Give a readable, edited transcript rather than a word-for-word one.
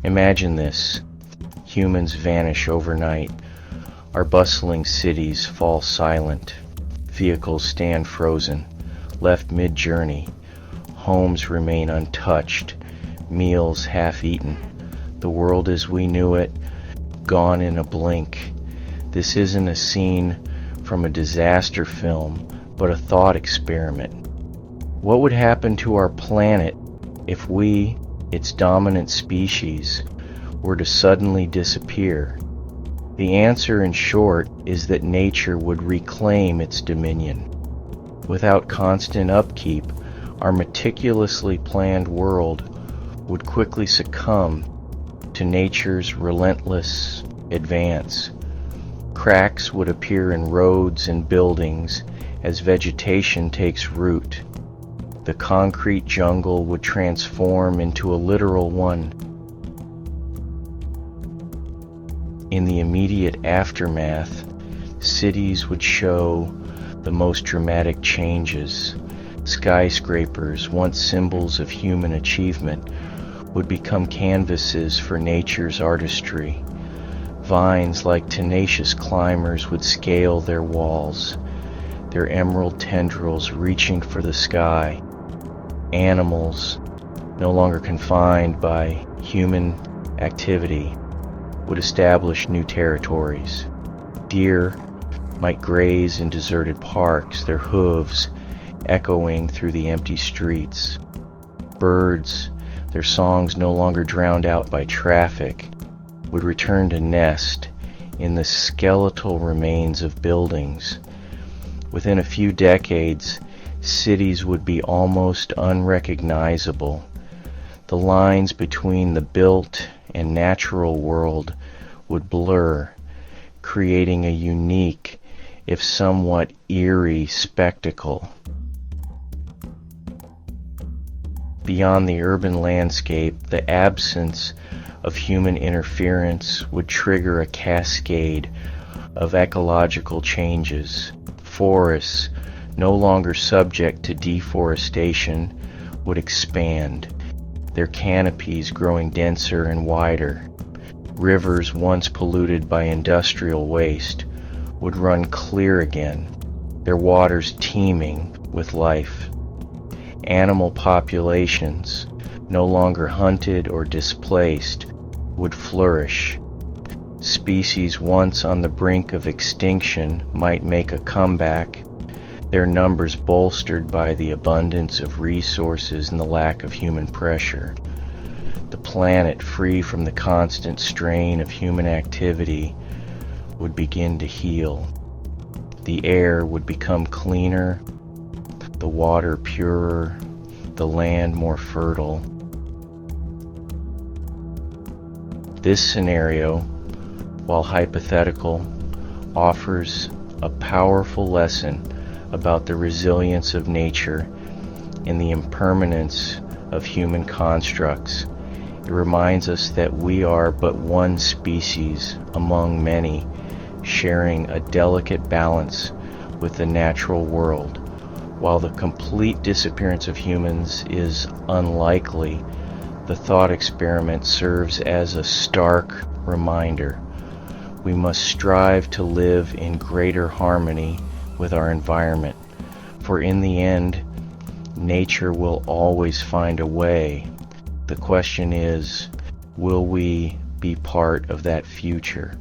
Imagine this. Humans vanish overnight. Our bustling cities fall silent. Vehicles stand frozen, left mid-journey. Homes remain untouched, meals half-eaten. The world as we knew it, gone in a blink. This isn't a scene from a disaster film, but a thought experiment. What would happen to our planet if we, its dominant species, were to suddenly disappear? The answer, in short, is that nature would reclaim its dominion. Without constant upkeep, our meticulously planned world would quickly succumb to nature's relentless advance. Cracks would appear in roads and buildings as vegetation takes root. The concrete jungle would transform into a literal one. In the immediate aftermath, cities would show the most dramatic changes. Skyscrapers, once symbols of human achievement, would become canvases for nature's artistry. Vines like tenacious climbers would scale their walls, their emerald tendrils reaching for the sky. Animals, no longer confined by human activity, would establish new territories. Deer might graze in deserted parks, their hooves echoing through the empty streets. Birds, their songs no longer drowned out by traffic, would return to nest in the skeletal remains of buildings. Within a few decades, cities would be almost unrecognizable. The lines between the built and natural world would blur, creating a unique, if somewhat eerie, spectacle. Beyond the urban landscape, the absence of human interference would trigger a cascade of ecological changes. Forests, no longer subject to deforestation, would expand, their canopies growing denser and wider. Rivers once polluted by industrial waste would run clear again, their waters teeming with life. Animal populations, no longer hunted or displaced, would flourish. Species once on the brink of extinction might make a comeback, their numbers bolstered by the abundance of resources and the lack of human pressure. The planet, free from the constant strain of human activity, would begin to heal. The air would become cleaner, the water purer, the land more fertile. This scenario, while hypothetical, offers a powerful lesson about the resilience of nature and the impermanence of human constructs. It reminds us that we are but one species among many, sharing a delicate balance with the natural world. While the complete disappearance of humans is unlikely, the thought experiment serves as a stark reminder. We must strive to live in greater harmony with our environment, for in the end, nature will always find a way. The question is, will we be part of that future?